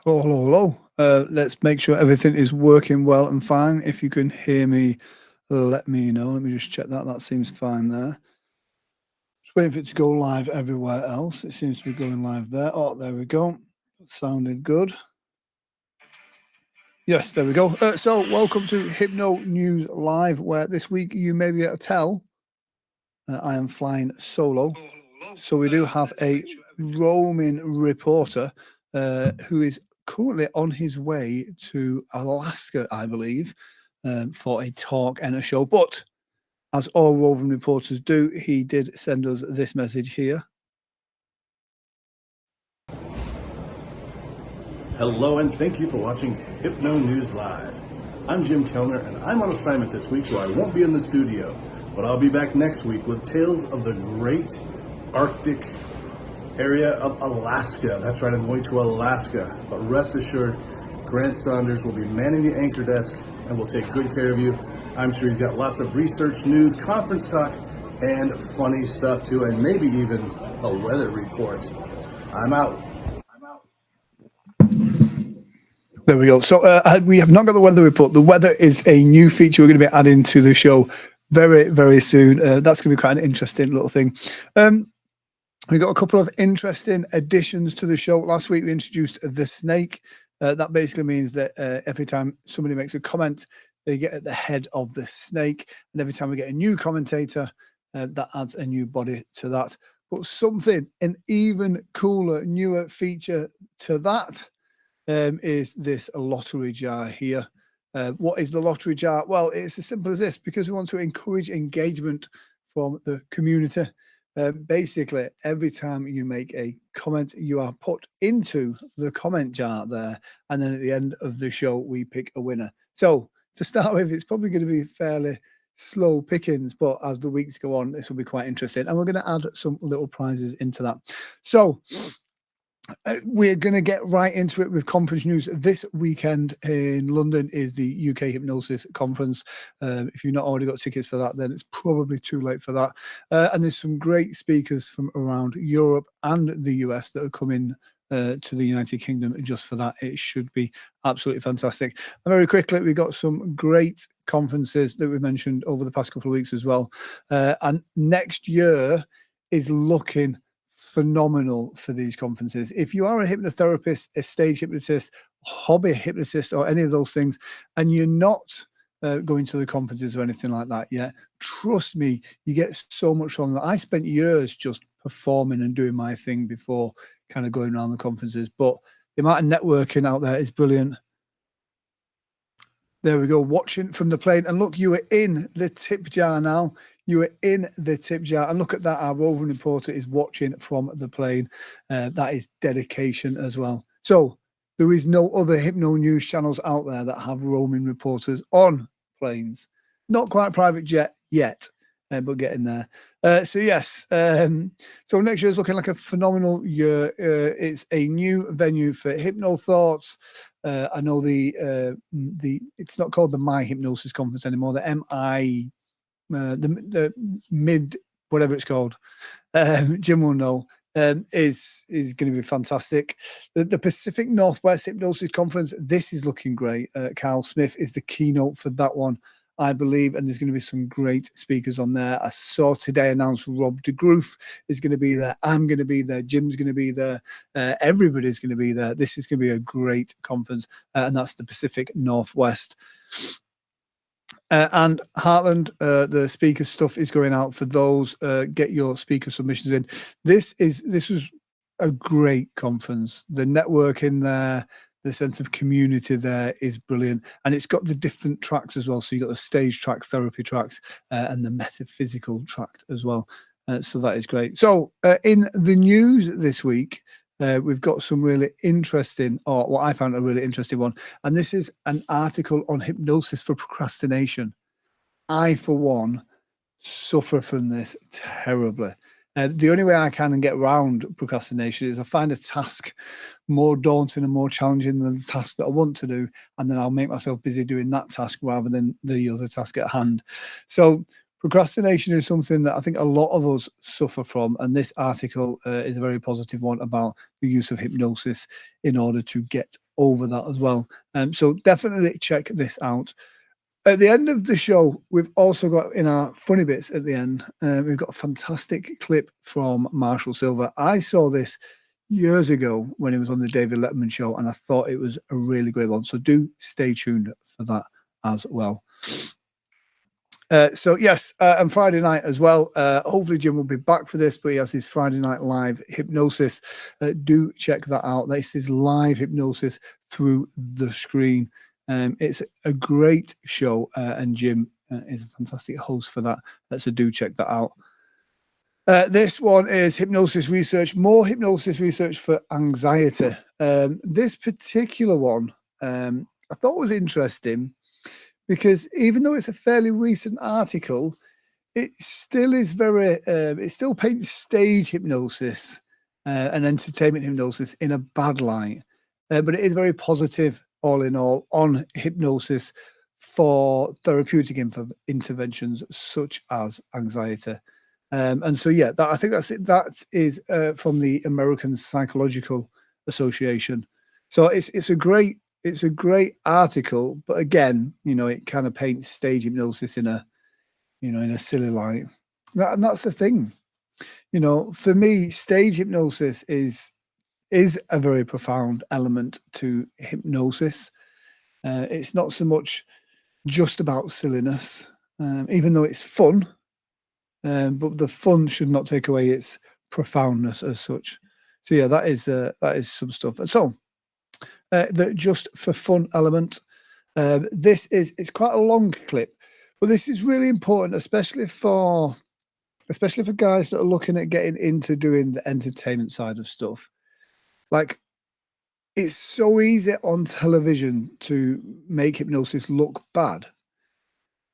Hello, hello, hello. Let's make sure everything is working well and fine. If you can hear me, let me know. Let me just check that. That seems fine there. Just waiting for it to go live everywhere else. It seems to be going live there. Oh, there we go. Sounded good. Yes, there we go. So, welcome to Hypno News Live, where this week you may be able to tell I am flying solo. So, we do have a roaming reporter who is currently on his way to Alaska, I believe, for a talk and a show. But as all roving reporters do, he did send us this message here. Hello and thank you for watching Hypno News Live. I'm Jim Kellner and I'm on assignment this week, so I won't be in the studio. But I'll be back next week with tales of the great Arctic area of Alaska. That's right, I'm going to Alaska. But rest assured, Grant Saunders will be manning the anchor desk and will take good care of you. I'm sure he's got lots of research, news, conference talk, and funny stuff too, and maybe even a weather report. I'm out. There we go. So we have not got the weather report. The weather is a new feature we're going to be adding to the show very, very soon. That's going to be quite an interesting little thing. We got a couple of interesting additions to the show. Last week we introduced the snake. That basically means that every time somebody makes a comment, they get at the head of the snake. And every time we get a new commentator, that adds a new body to that. But something, an even cooler, newer feature to that is this lottery jar here. What is the lottery jar? Well, it's as simple as this, because we want to encourage engagement from the community. Basically, every time you make a comment, you are put into the comment jar there. And then at the end of the show, we pick a winner. So to start with, it's probably going to be fairly slow pickings, but as the weeks go on, this will be quite interesting. And we're going to add some little prizes into that. So we're going to get right into it with conference news. This weekend in London is the UK Hypnosis Conference. If you've not already got tickets for that, then it's probably too late for that. And there's some great speakers from around Europe and the US that are coming to the United Kingdom just for that. It should be absolutely fantastic. And very quickly, we got some great conferences that we mentioned over the past couple of weeks as well. And next year is looking phenomenal for these conferences. If you are a hypnotherapist, a stage hypnotist, hobby hypnotist, or any of those things, and you're not going to the conferences or anything like that yet, trust me, you get so much from them. I spent years just performing and doing my thing before kind of going around the conferences, but the amount of networking out there is brilliant. There we go, watching from the plane. And look, you are in the tip jar now. You are in the tip jar. And look at that, our roving reporter is watching from the plane. That is dedication as well. So there is no other Hypno news channels out there that have roaming reporters on planes. Not quite private jet yet, but getting there. So yes, so next year is looking like a phenomenal year. It's a new venue for Hypno Thoughts. I know the it's not called the My Hypnosis Conference anymore. The MI, the mid whatever it's called. Jim will know. Is going to be fantastic. The Pacific Northwest Hypnosis Conference. This is looking great. Carl Smith is the keynote for that one, I believe, and there's going to be some great speakers on there. I saw today announced Rob DeGroof is going to be there. I'm going to be there. Jim's going to be there. Everybody's going to be there. This is going to be a great conference, and that's the Pacific Northwest. And Heartland, the speaker stuff is going out for those. Get your speaker submissions in. This was a great conference. The networking there, the sense of community there is brilliant, and it's got the different tracks as well. So you got the stage track, therapy tracks, and the metaphysical track as well. So that is great. So in the news this week, we've got some really interesting, or what I found a really interesting one, and this is an article on hypnosis for procrastination. I, for one, suffer from this terribly. The only way I can get around procrastination is I find a task more daunting and more challenging than the task that I want to do, and then I'll make myself busy doing that task rather than the other task at hand. So procrastination is something that I think a lot of us suffer from, and this article is a very positive one about the use of hypnosis in order to get over that as well. So definitely check this out. At the end of the show, we've also got in our funny bits at the end, we've got a fantastic clip from Marshall Silver. I saw this years ago when he was on the David Letterman show, and I thought it was a really great one. So do stay tuned for that as well. So yes, and Friday night as well. Hopefully Jim will be back for this, but he has his Friday night live hypnosis. Do check that out. This is live hypnosis through the screen. It's a great show, and Jim is a fantastic host for that. So do check that out. This one is hypnosis research, more hypnosis research for anxiety. This particular one I thought was interesting, because even though it's a fairly recent article, it still is very, it still paints stage hypnosis and entertainment hypnosis in a bad light. But it is very positive, all in all, on hypnosis for therapeutic interventions such as anxiety. And so, yeah, I think that's it. That is from the American Psychological Association. So it's a great article, but again, it kind of paints stage hypnosis in a silly light. And that's the thing, for me, stage hypnosis is a very profound element to hypnosis. It's not so much just about silliness, even though it's fun, but the fun should not take away its profoundness as such. So yeah, that is some stuff. So the just for fun element. It's quite a long clip, but this is really important, especially for guys that are looking at getting into doing the entertainment side of stuff. Like, it's so easy on television to make hypnosis look bad.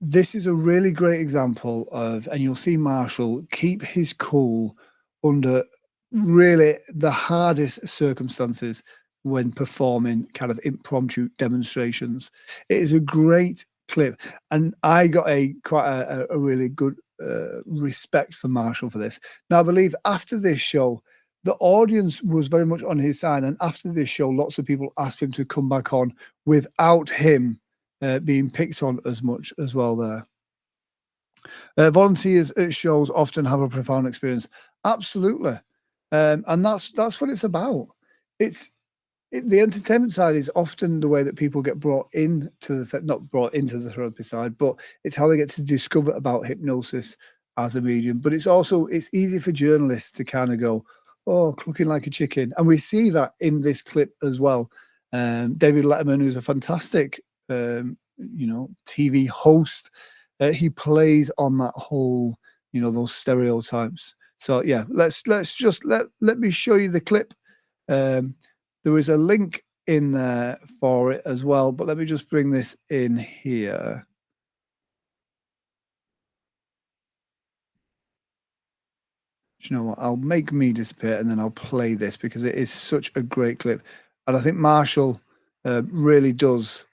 This is a really great example of, and you'll see Marshall keep his cool under really the hardest circumstances when performing kind of impromptu demonstrations. It is a great clip, and I got quite a really good respect for Marshall for this. Now, I believe after this show, the audience was very much on his side, and after this show, lots of people asked him to come back on without him being picked on as much as well there. Volunteers at shows often have a profound experience. Absolutely. And that's what it's about. The entertainment side is often the way that people get brought into not brought into the therapy side, but it's how they get to discover about hypnosis as a medium. But it's easy for journalists to kind of go, oh, clucking like a chicken. And we see that in this clip as well. David Letterman, who's a fantastic, TV host, he plays on that whole, those stereotypes. So yeah, let's just let me show you the clip. There is a link in there for it as well, but let me just bring this in here. Do you know what? I'll make me disappear and then I'll play this because it is such a great clip. And I think Marshall really does